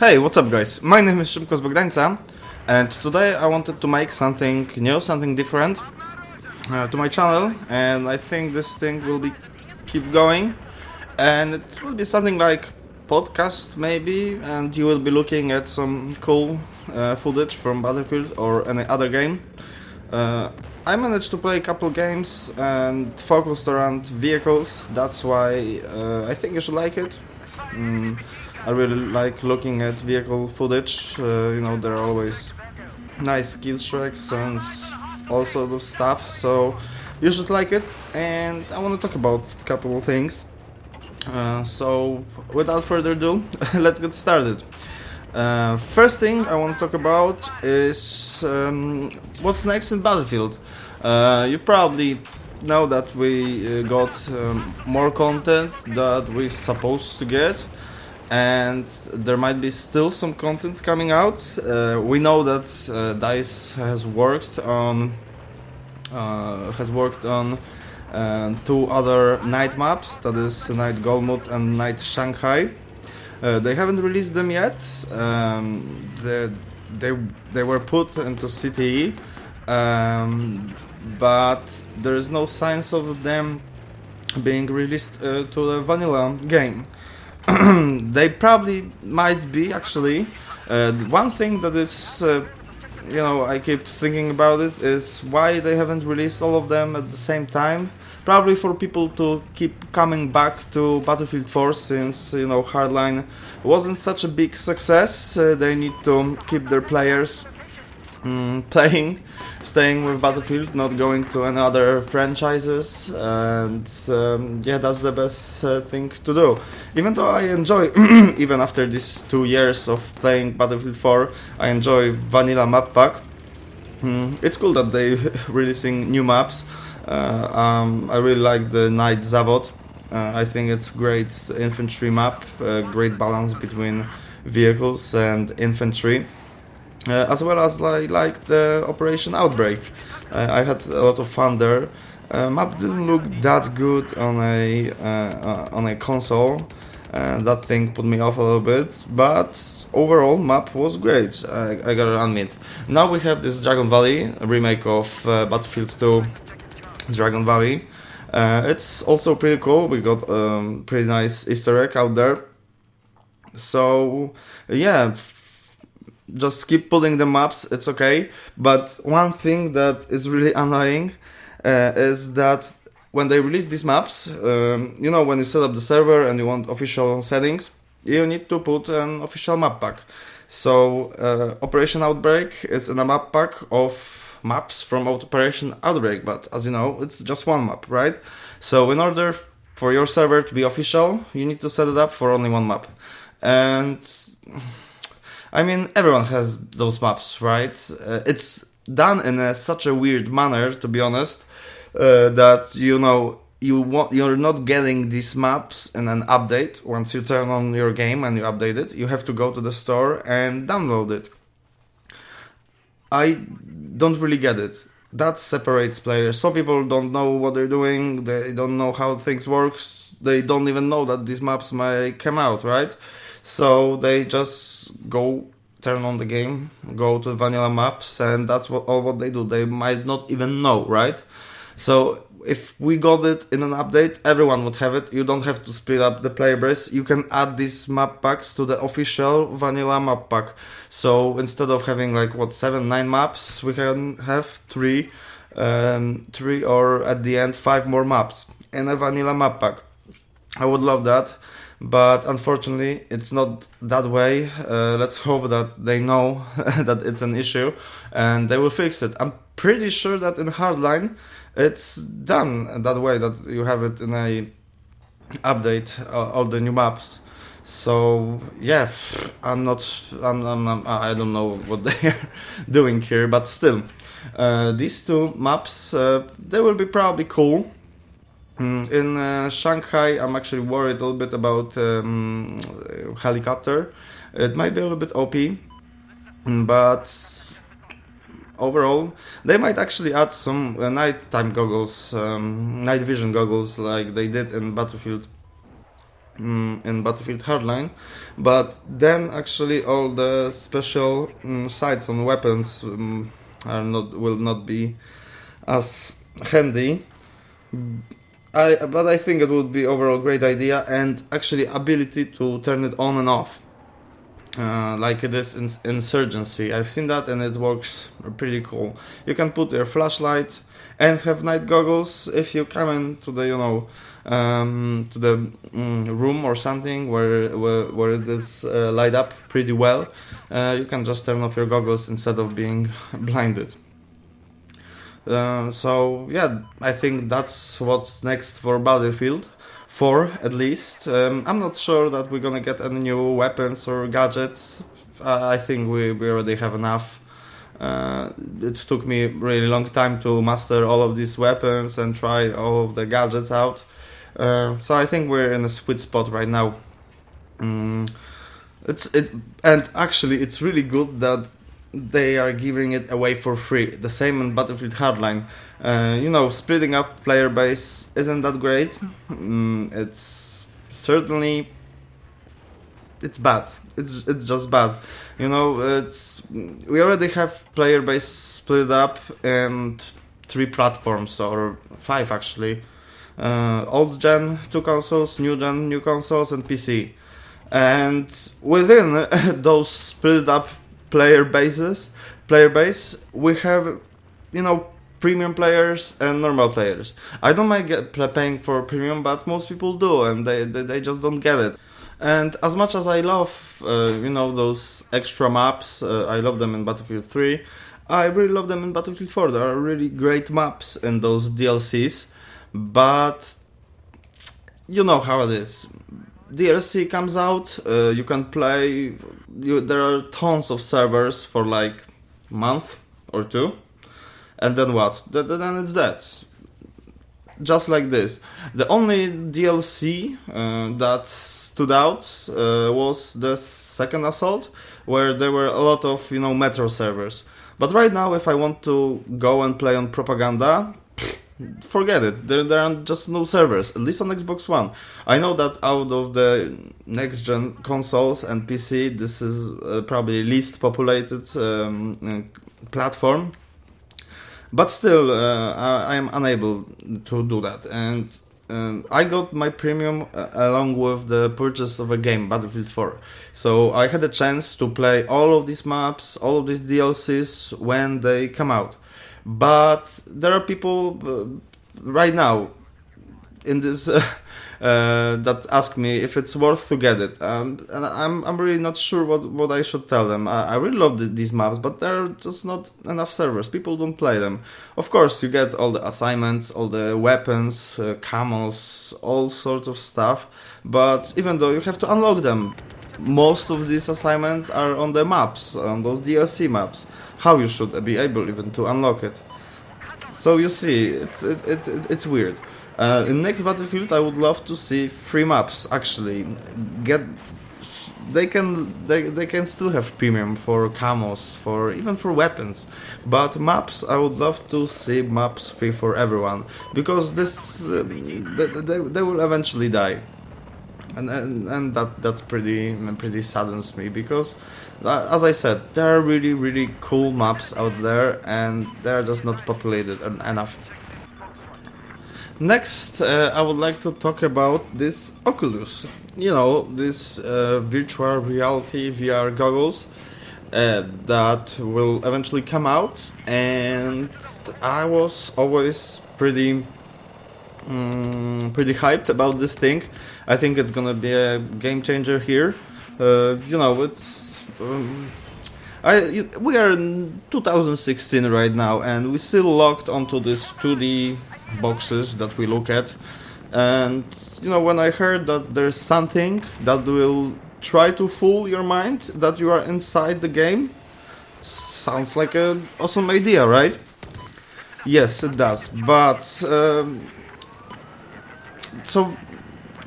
Hey, what's up guys? My name is Szymkozbogdanca and today I wanted to make something new, something different to my channel, and I think this thing will be keep going, and it will be something like podcast maybe, and you will be looking at some cool footage from Battlefield or any other game. I managed to play a couple games and focused around vehicles, that's why I think you should like it. I really like looking at vehicle footage, there are always nice skill tracks and all sorts of stuff, so you should like it, and I want to talk about a couple of things. So without further ado, let's get started. First thing I want to talk about is what's next in Battlefield. You probably know that we got more content that we're supposed to get, and there might be still some content coming out. We know that DICE has worked on two other night maps, that is Night Golmud and Night Shanghai. They haven't released them yet. They were put into CTE, but there is no signs of them being released to the vanilla game. They probably might be, actually. One thing that is, I keep thinking about it is why they haven't released all of them at the same time. Probably for people to keep coming back to Battlefield 4, since, Hardline wasn't such a big success. They need to keep their players playing, staying with Battlefield, not going to any other franchises, and that's the best thing to do. Even though I enjoy, even after these 2 years of playing Battlefield 4, I enjoy vanilla map pack. It's cool that they releasing new maps. I really like the Night Zavod. I think it's great infantry map, great balance between vehicles and infantry. As well as like the Operation Outbreak. I had a lot of fun there. Map didn't look that good on a console. That thing put me off a little bit, but overall map was great. I gotta admit. Now we have this Dragon Valley, a remake of Battlefield 2 Dragon Valley. It's also pretty cool. We got pretty nice Easter egg out there. So yeah, just keep pulling the maps, it's okay. But one thing that is really annoying is that when they release these maps, when you set up the server and you want official settings, you need to put an official map pack. So Operation Outbreak is in a map pack of maps from Operation Outbreak, but as you know, it's just one map, right? So in order for your server to be official, you need to set it up for only one map. And I mean, everyone has those maps, right? It's done in such a weird manner, to be honest, that you're not getting these maps in an update. Once you turn on your game and you update it, you have to go to the store and download it. I don't really get it. That separates players. Some people don't know what they're doing, they don't know how things work, they don't even know that these maps might come out, right? So they just go turn on the game, go to vanilla maps, and that's all what they do. They might not even know, right? So if we got it in an update, everyone would have it. You don't have to split up the player base. You can add these map packs to the official vanilla map pack. So instead of having 7, 9 maps, we can have 3 or at the end 5 more maps in a vanilla map pack. I would love that. But unfortunately, it's not that way. Let's hope that they know that it's an issue and they will fix it. I'm pretty sure that in Hardline, it's done that way, that you have it in a update, all the new maps. So yeah, I don't know what they are doing here, but still, these two maps, they will be probably cool. In Shanghai, I'm actually worried a little bit about helicopter. It might be a little bit OP, but overall, they might actually add some nighttime goggles, night vision goggles, like they did in Battlefield in Battlefield Hardline, but then actually all the special sights on weapons will not be as handy. But I think it would be overall great idea, and actually ability to turn it on and off, like it is in Insurgency. I've seen that and it works pretty cool. You can put your flashlight and have night goggles if you come into the to the room or something where it is light up pretty well. You can just turn off your goggles instead of being blinded. So yeah, I think that's what's next for Battlefield 4 at least. I'm not sure that we're gonna get any new weapons or gadgets. I think we already have enough. It took me really long time to master all of these weapons and try all of the gadgets out. So I think we're in a sweet spot right now. And actually it's really good that they are giving it away for free. The same in Battlefield Hardline. Splitting up player base isn't that great. It's certainly bad. It's just bad. We already have player base split up in 3 platforms, or 5 actually. Old gen 2 consoles, new gen new consoles, and PC. And within those split up player base, we have, premium players and normal players. I don't mind paying for premium, but most people do, and they just don't get it. And as much as I love, those extra maps, I love them in Battlefield 3, I really love them in Battlefield 4. There are really great maps in those DLCs, but you know how it is. DLC comes out, you can play, there are tons of servers for like a month or 2, and then what? Then it's dead. Just like this. The only DLC that stood out was the second Assault, where there were a lot of, Metro servers. But right now, if I want to go and play on Propaganda, forget it. There are just no servers, at least on Xbox One. I know that out of the next-gen consoles and PC, this is probably least populated platform. But still, I am unable to do that. And I got my premium along with the purchase of a game, Battlefield 4. So I had a chance to play all of these maps, all of these DLCs when they come out. But there are people right now in this that ask me if it's worth to get it, and I'm really not sure what I should tell them. I really love these maps, but there are just not enough servers. People don't play them. Of course, you get all the assignments, all the weapons, camos, all sorts of stuff. But even though you have to unlock them, most of these assignments are on the maps, on those DLC maps. How you should be able even to unlock it. So you see, it's weird. In next Battlefield, I would love to see 3 maps actually. They can still have premium for camos, even for weapons. But maps, I would love to see maps free for everyone, because this they will eventually die. And that's pretty saddens me, because as I said, there are really cool maps out there, and they are just not populated enough. Next, I would like to talk about this Oculus. This virtual reality VR goggles that will eventually come out, and I was always pretty hyped about this thing. I think it's gonna be a game changer here. We are in 2016 right now, and we still locked onto this 2D boxes that we look at. And when I heard that there's something that will try to fool your mind that you are inside the game, sounds like an awesome idea, right? Yes, it does. But so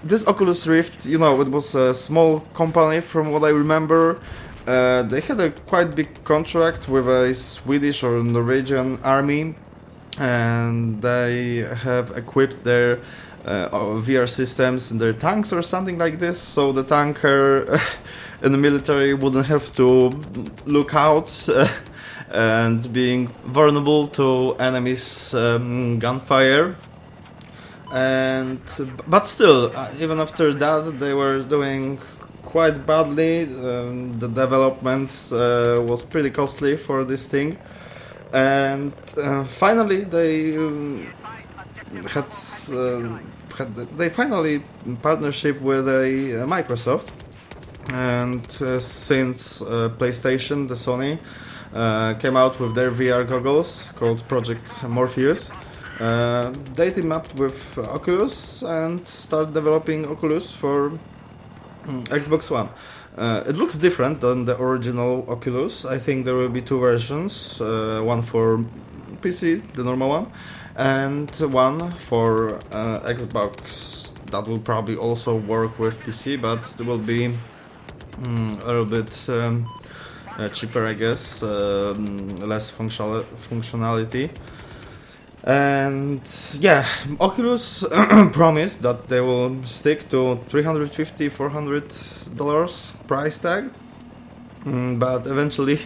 this Oculus Rift, it was a small company from what I remember. They had a quite big contract with a Swedish or Norwegian army, and they have equipped their VR systems in their tanks or something like this, so the tanker in the military wouldn't have to look out and being vulnerable to enemies' gunfire. And but still, even after that, they were doing quite badly. The development was pretty costly for this thing, and finally had, they finally partnership with a Microsoft, and since PlayStation, the Sony came out with their VR goggles called Project Morpheus. They team up with Oculus and start developing Oculus for Xbox One. It looks different than the original Oculus. I think there will be two versions, one for PC, the normal one, and one for Xbox. That will probably also work with PC, but it will be a little bit cheaper, I guess, less functionality. And yeah, Oculus promised that they will stick to $350-400 price tag, but eventually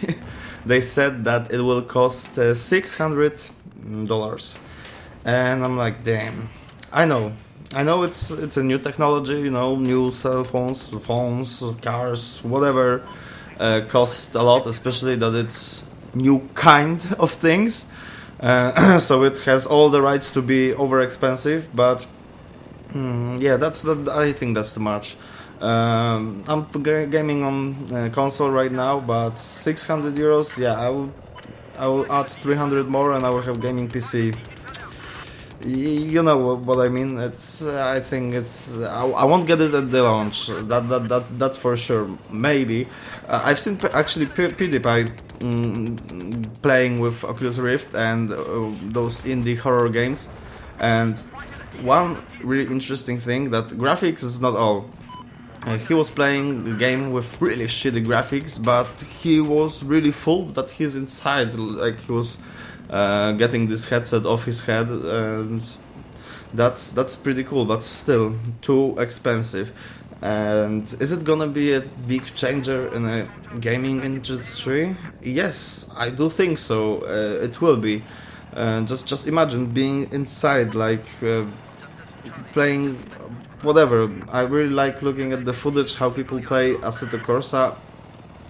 they said that it will cost $600, and I'm like, damn. I know it's a new technology, you know, new cell phones, cars, whatever, cost a lot, especially that it's new kind of things. So it has all the rights to be over expensive, but yeah, I think that's too much. I'm gaming on console right now, but €600, yeah, I will add 300 more, and I will have gaming PC. You know what I mean? It's I think it's I won't get it at the launch. That's for sure. Maybe I've seen actually PewDiePie playing with Oculus Rift and those indie horror games, and one really interesting thing that graphics is not all. He was playing the game with really shitty graphics, but he was really full that he's inside, like he was getting this headset off his head, and that's pretty cool, but still too expensive. And is it gonna be a big changer in a gaming industry? Yes, I do think so. It will be. Just imagine being inside, like playing whatever. I really like looking at the footage how people play Assetto Corsa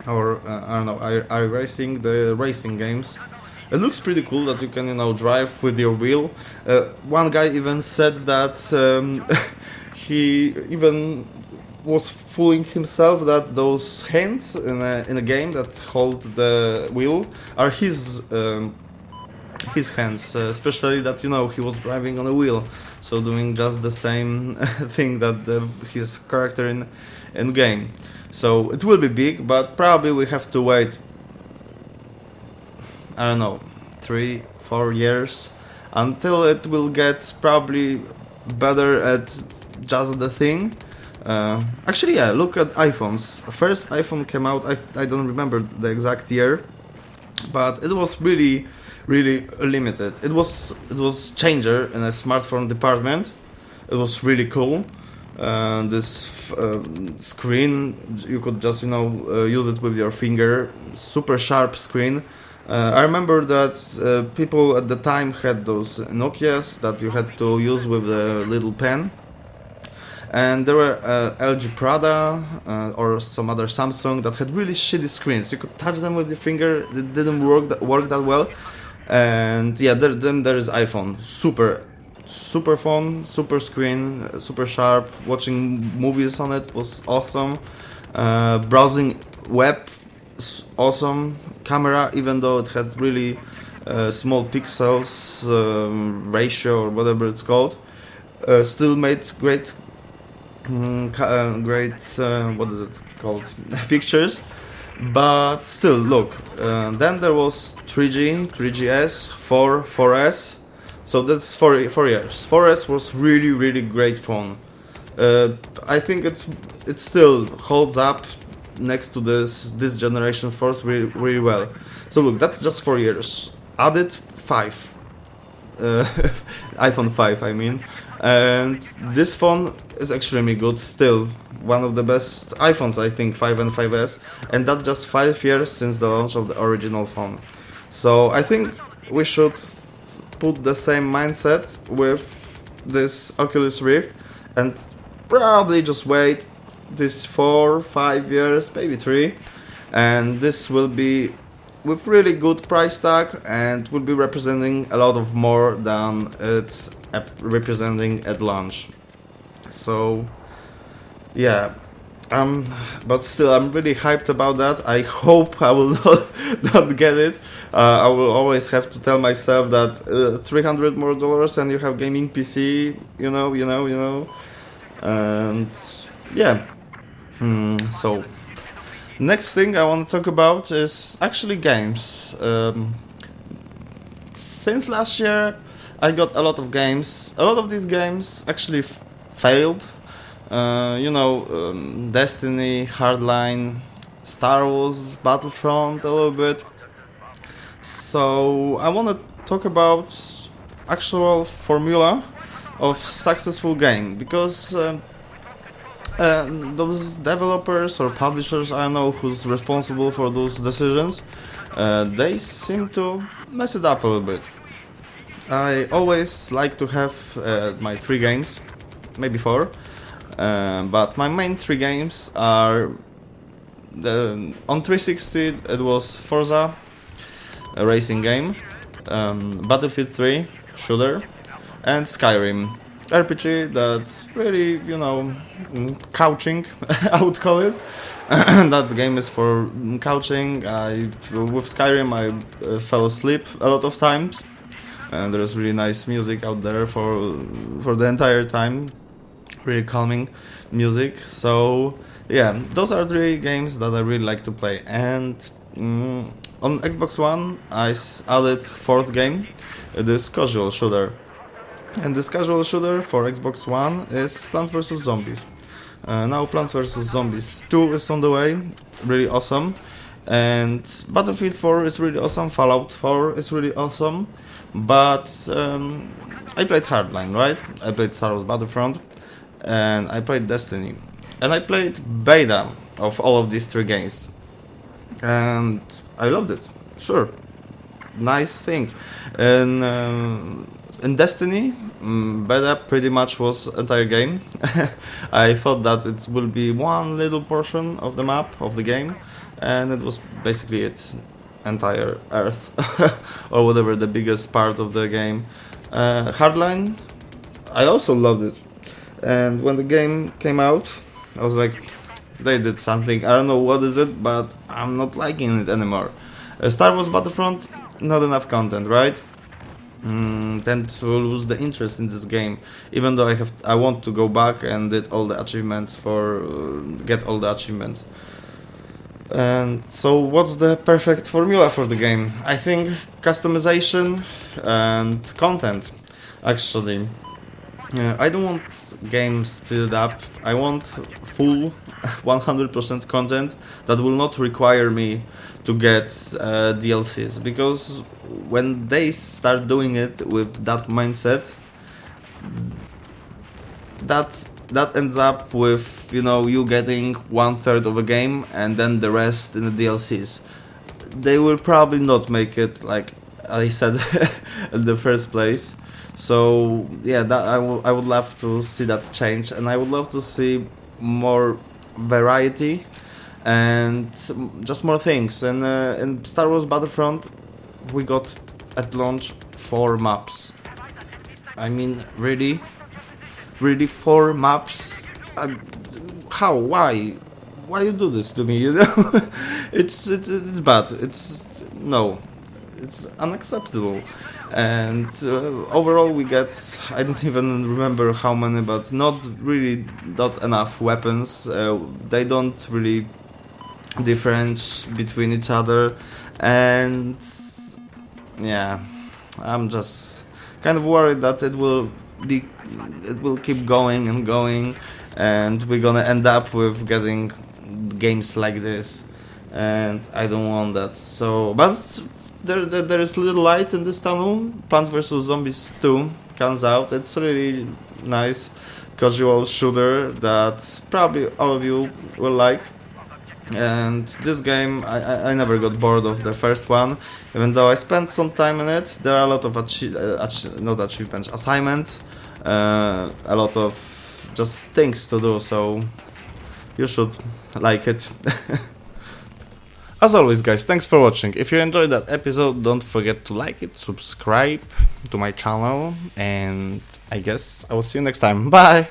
or I don't know, iRacing, the racing games. It looks pretty cool that you can, you know, drive with your wheel. One guy even said that he even was fooling himself that those hands in a game that hold the wheel are his hands, especially that, you know, he was driving on a wheel, so doing just the same thing that his character in game. So it will be big, but probably we have to wait, I don't know, 3-4 years until it will get probably better at just the thing. Actually, yeah, look at iPhones. First iPhone came out, I don't remember the exact year, but it was really limited. It was changer in a smartphone department. It was really cool. This screen, you could just, you know, use it with your finger. Super sharp screen. I remember that people at the time had those Nokias that you had to use with a little pen. And there were LG Prada or some other Samsung that had really shitty screens. You could touch them with your finger, it didn't work that well. And yeah, then there is iPhone. Super phone, super screen, super sharp. Watching movies on it was awesome. Browsing web, awesome. Camera, even though it had really small pixels ratio or whatever it's called, still made great what is it called, pictures. But still, look, then there was 3G, 3GS, 4S, so that's 4 years. 4S was really great phone. I think it still holds up next to this generation phones really well. So look, that's just 4 years. Added 5. iPhone 5, I mean. And this phone is extremely good still. One of the best iPhones, I think, 5 and 5S. And that's just 5 years since the launch of the original phone. So I think we should put the same mindset with this Oculus Rift and probably just wait this 4-5 years, maybe 3, and this will be with really good price tag and will be representing a lot of more than it's representing at launch. So yeah, but still I'm really hyped about that. I hope I will not get it. I will always have to tell myself that $300 more and you have gaming PC, you know, and yeah. So next thing I want to talk about is actually games. Since last year I got a lot of games. A lot of these games actually failed. Destiny, Hardline, Star Wars, Battlefront a little bit. So I want to talk about actual formula of successful game, because those developers or publishers, I don't know who's responsible for those decisions, they seem to mess it up a little bit. I always like to have my 3 games, maybe 4, but my main 3 games are on 360 it was Forza, a racing game, Battlefield 3, shooter, and Skyrim, RPG that's really, couching, I would call it. That game is for couching. With Skyrim I fell asleep a lot of times, and there's really nice music out there for the entire time, really calming music. So yeah, those are 3 games that I really like to play. And on Xbox One I added 4th game, this casual shooter. And this casual shooter for Xbox One is Plants vs Zombies. Now Plants vs Zombies 2 is on the way, really awesome. And Battlefield 4 is really awesome, Fallout 4 is really awesome. But I played Hardline, right? I played Star Wars Battlefront, and I played Destiny. And I played beta of all of these 3 games. And I loved it, sure. Nice thing. And in Destiny, beta pretty much was entire game. I thought that it will be one little portion of the map of the game, and it was basically it, entire Earth, or whatever, the biggest part of the game. Hardline, I also loved it, and when the game came out, I was like, they did something, I don't know what is it, but I'm not liking it anymore. Star Wars Battlefront, not enough content, right? Tend to lose the interest in this game, even though I want to go back and get all the achievements. And so what's the perfect formula for the game? I think customization and content, actually. I don't want games split up. I want full 100% content that will not require me to get DLCs, because when they start doing it with that mindset, that ends up with you getting 1/3 of a game and then the rest in the DLCs. They will probably not make it, like I said in the first place. So yeah, that I would love to see that change, and I would love to see more variety and just more things. And in Star Wars Battlefront, we got at launch 4 maps. I mean, really 4 maps? How? Why you do this to me? It's bad. It's unacceptable. And overall we get, I don't even remember how many, but not enough weapons. They don't really differentiate between each other, and yeah, I'm just kind of worried that it will keep going and going, and we're gonna end up with getting games like this, and I don't want that. So, but there is little light in this tunnel. Plants vs Zombies 2 comes out. It's really nice casual shooter that probably all of you will like. And this game, I never got bored of the first one, even though I spent some time in it. There are a lot of not achievements, assignments, a lot of just things to do, so you should like it. As always, guys, thanks for watching. If you enjoyed that episode, don't forget to like it, subscribe to my channel, and I guess I will see you next time. Bye!